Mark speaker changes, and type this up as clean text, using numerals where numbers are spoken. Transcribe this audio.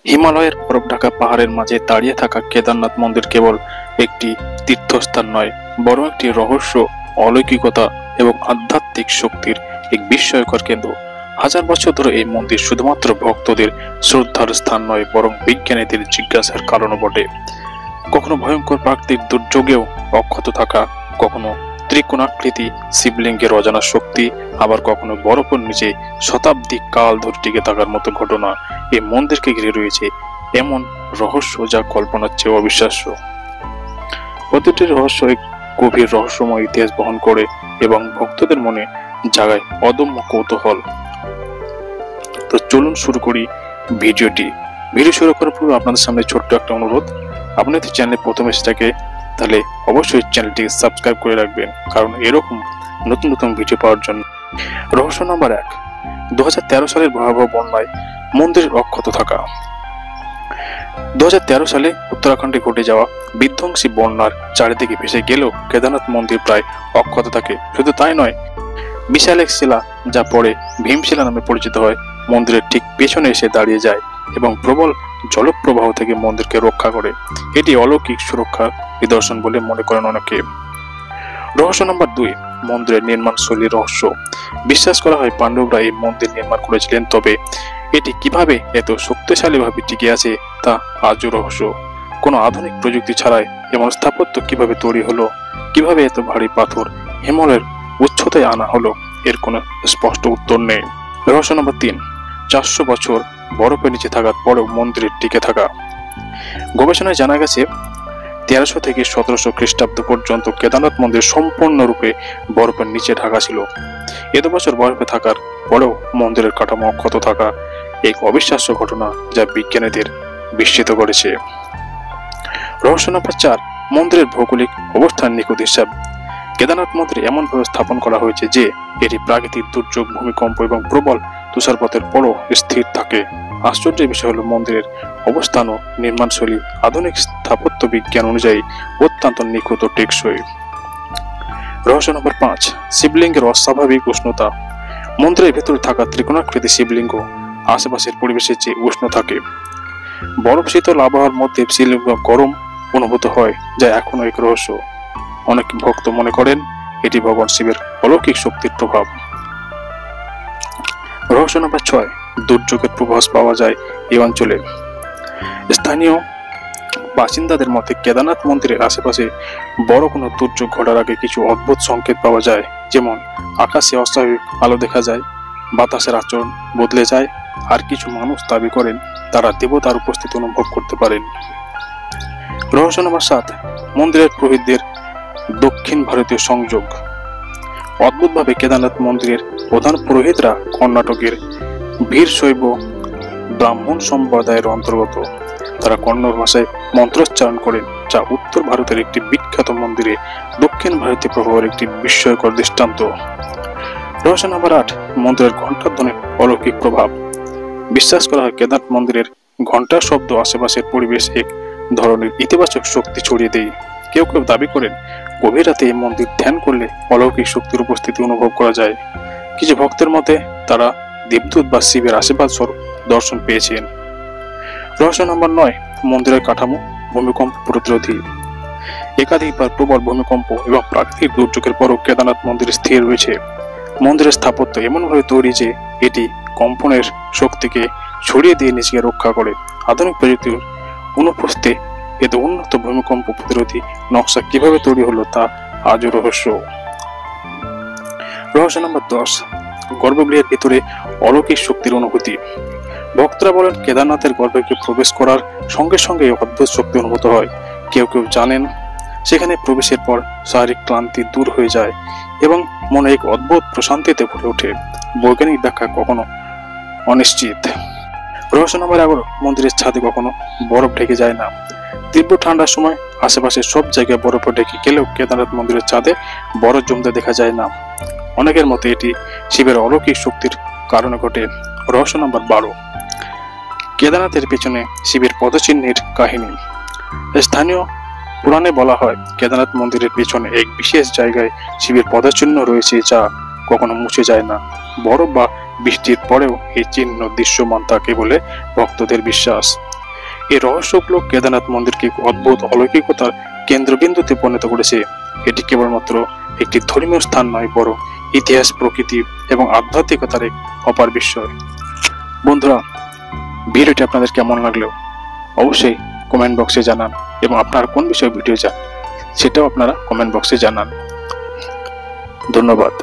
Speaker 1: হিমালয়ের বরফ ঢাকা পাহাড়ের মাঝে দাঁড়িয়ে থাকা কেদারনাথ মন্দির কেবল একটি তীর্থস্থান নয়, বরং একটি রহস্য, অলৌকিকতা এবং আধ্যাত্মিক শক্তির এক বিস্ময়কর কেন্দ্র। হাজার বছর ধরে এই মন্দির শুধুমাত্র ভক্তদের শ্রদ্ধার স্থান নয়, বরং বিজ্ঞানীদের জিজ্ঞাসার কারণও বটে। কখনো ভয়ঙ্কর প্রাকৃতিক দুর্যোগেও অক্ষত থাকা, কখনো ত্রিকোণাকৃতি শিবলিঙ্গের অজানা শক্তি, আবার কখনো বরফের নিচে শতাব্দী কাল ধরে টিকে থাকার মতো ঘটনা এই মন্দিরকে ঘিরে রয়েছে এমন রহস্য যা কল্পনার চেয়ে অবিশ্বাস্য। প্রতিটি রহস্য এক গভীর রহস্যময় ইতিহাস বহন করে এবং ভক্তদের মনে জাগায় অদম্য কৌতূহল। তো চলুন শুরু করি ভিডিও শুরু করার পূর্বে আপনাদের সামনে ছোট্ট একটা অনুরোধ, আপনি যদি চ্যানেলে প্রথম এসে থাকে তাহলে অবশ্যই চ্যানেলটিকে সাবস্ক্রাইব করে রাখবেন, কারণ এরকম নতুন নতুন ভিডিও পাওয়ার জন্য। রহস্য নাম্বার 1, 2013 সালের ভয়াবহ বন্যায় মন্দিরের অক্ষত থাকা। 2013 সালে উত্তরাখণ্ডে ঘটে যাওয়া বিধ্বংসী বন্যার চারিদিকে ভেসে গেলেও কেদারনাথ মন্দির প্রায় অক্ষত থাকে। শুধু তাই নয়, বিশাল এক শিলা, যা পরে ভীমশিলা নামে পরিচিত হয়, মন্দিরের ঠিক পেছনে এসে দাঁড়িয়ে যায় এবং প্রবল জলপ্রবাহ থেকে মন্দিরকে রক্ষা করে। এটি অলৌকিক সুরক্ষার নিদর্শন বলে মনে করেন অনেকে। রহস্য নাম্বার 2, মন্দিরের নির্মাণ শৈলীর রহস্য। বিশ্বাস করা হয় পাণ্ডবরা এই মন্দির নির্মাণ করেছিলেন, তবে এটি কিভাবে এত শক্তিশালীভাবে টিকে আছে তা আজও রহস্য। কোনো আধুনিক প্রযুক্তি ছাড়াই এমন স্থাপত্য কিভাবে তৈরি হলো, কিভাবে এত ভারী পাথর হিমালয়ের উচ্চতায় আনা হলো, এর কোনো স্পষ্ট উত্তর নেই। রহস্য নম্বর 3, 400 বছর বরফের নিচে থাকার পরেও মন্দিরের টিকে থাকা। গবেষণায় জানা গেছে 1300 থেকে 1700 খ্রিস্টাব্দ পর্যন্ত কেদারনাথ মন্দির সম্পূর্ণরূপে বরফের নিচে ঢাকা ছিল। এত বছর বরফে থাকার পরেও মন্দিরের কাঠামো অক্ষত থাকা এক অবিশ্বাস্য ঘটনা, যা বিজ্ঞানীদের বিস্মিত করেছে। রহস্য নম্বর 4, মন্দিরের ভৌগোলিক অবস্থান নিখুঁত হিসাব। কেদারনাথ মন্দির এমনভাবে স্থাপন করা হয়েছে যে এটি প্রাকৃতিক দুর্যোগ, ভূমিকম্প এবং প্রবল তুষারপাতের পরও স্থির থাকে। আশ্চর্যের বিষয় হল মন্দিরের অবস্থান ও নির্মাণশৈলী আধুনিক স্থাপত্য বিজ্ঞান অনুযায়ী অত্যন্ত নিখুঁত ও টেকসই। রহস্য নম্বর 5, শিবলিঙ্গের অস্বাভাবিক উষ্ণতা। মন্দিরের ভেতরে থাকা ত্রিকোণাকৃতি শিবলিঙ্গ আশেপাশের পরিবেশের চেয়ে উষ্ণ থাকে। বরফ শীতল আবহাওয়ার মধ্যে শিবলিঙ্গ গরম অনুভূত হয়, যা এখনো এক রহস্য। অনেক ভক্ত মনে করেন এটি ভগবান শিবের অলৌকিক শক্তির প্রভাব। রহস্য নম্বর 6, দুর্যোগের পূর্বাভাস পাওয়া যায় এই অঞ্চলে। স্থানীয় বাসিন্দাদের মতে কেদারনাথ মন্দিরের আশেপাশে বড় কোনো দুর্যোগ ঘটার আগে কিছু অদ্ভুত সংকেত পাওয়া যায়, যেমন আকাশে অস্বাভাবিক আলো দেখা যায়, বাতাসের আচরণ বদলে যায়, আর কিছু মানুষ দাবি করেন তারা দেবতার উপস্থিতি অনুভব করতে পারেন। রহস্য নম্বর 7, মন্দিরের পুরোহিতদের দক্ষিণ ভারতীয় সংযোগ। অদ্ভুতভাবে কেদারনাথ মন্দিরের প্রধান পুরোহিতরা কর্ণাটকের বীরশৈব ব্রাহ্মণ সম্প্রদায়ের অন্তর্গত। তারা কন্নড় ভাষায় মন্ত্রোচ্চারণ করেন, যা উত্তর ভারতের একটি বিখ্যাত মন্দিরে দক্ষিণ ভারতীয় প্রভাবের একটি বিস্ময়কর দৃষ্টান্ত। রহস্য নম্বর 8, মন্দিরের ঘণ্টার ধ্বনির অলৌকিক প্রভাব। বিশ্বাস করা হয় কেদারনাথ মন্দিরের ঘণ্টার শব্দ আশেপাশের পরিবেশ এক ধরনের ইতিবাচক শক্তি ছড়িয়ে দেয়। কেউ কেউ দাবি করেন গভীর রাতে এই মন্দির ধ্যান করলে অলৌকিক শক্তির উপস্থিতি অনুভব করা যায়। কিছু ভক্তের মতে তারা দেবদূত বা শিবের আশীর্বাদ স্বরূপ দর্শন পেয়েছেন। রহস্য নম্বর 9, মন্দিরের কাঠামো ভূমিকম্প প্রতিরোধী। একাধিকবার প্রবল ভূমিকম্প এবং প্রাকৃতিক দুর্যোগের পরও কেদারনাথ মন্দির স্থির রয়েছে। মন্দিরের স্থাপত্য এমনভাবে তৈরি যে এটি কম্পনের শক্তিকে ছড়িয়ে দিয়ে নিজেকে রক্ষা করে। আধুনিক প্রযুক্তির অনুপস্থিতিতে এত উন্নত ভূমিকম্প প্রতিরোধী নকশা কিভাবে তৈরি হলো তা আজও রহস্য। রহস্য নম্বর 10, গর্ভগৃহের ভিতরে অলৌকিক শক্তির অনুভূতি। ভক্তরা বলেন কেদারনাথের গর্ভগৃহে প্রবেশ করার সঙ্গে সঙ্গে অদ্ভুত শক্তি অনুভূত হয়। কেউ কেউ জানেন সেখানে প্রবেশের পর শারীরিক ক্লান্তি দূর হয়ে যায় এবং মনে এক অদ্ভুত প্রশান্তিতে ভরে ওঠে। বৈজ্ঞানিক ব্যাখ্যা কখনো অনিশ্চিত। রহস্য নম্বর 11, মন্দিরের ছাদে কখনো বরফ ঢেকে যায় না। তীব্র ঠান্ডার সময় আশেপাশে সব জায়গায় বরফে ঢেকে গেলেও কেদারনাথ মন্দিরের ছাদে বরফ জমতে দেখা যায় না। অনেকের মতে এটি শিবের অলৌকিক শক্তির কারণে ঘটে। রহস্য নম্বর 12, কেদারনাথের পেছনে শিবের পদচিহ্নের কাহিনী। স্থানীয় পুরাণে বলা হয় কেদারনাথ মন্দিরের পেছনে এক বিশেষ জায়গায় শিবের পদচিহ্ন রয়েছে, যা কখনো মুছে যায় না। বরফ বা বৃষ্টির পরেও এই চিহ্ন দৃশ্যমান থাকে বলে ভক্তদের বিশ্বাস। এই রহস্যগুলো কেদারনাথ মন্দিরকে এক অদ্ভুত অলৌকিকতার কেন্দ্রবিন্দুতে পরিণত করেছে। এটি কেবলমাত্র একটি ধর্মীয় স্থান নয়, বরং ইতিহাস, প্রকৃতি এবং আধ্যাত্মিকতার এক অপার বিস্ময়। বন্ধুরা, ভিডিওটি আপনাদের কেমন লাগলো অবশ্যই কমেন্ট বক্সে জানান, এবং আপনারা কোন বিষয়ে ভিডিও চান সেটাও আপনারা কমেন্ট বক্সে জানান। ধন্যবাদ।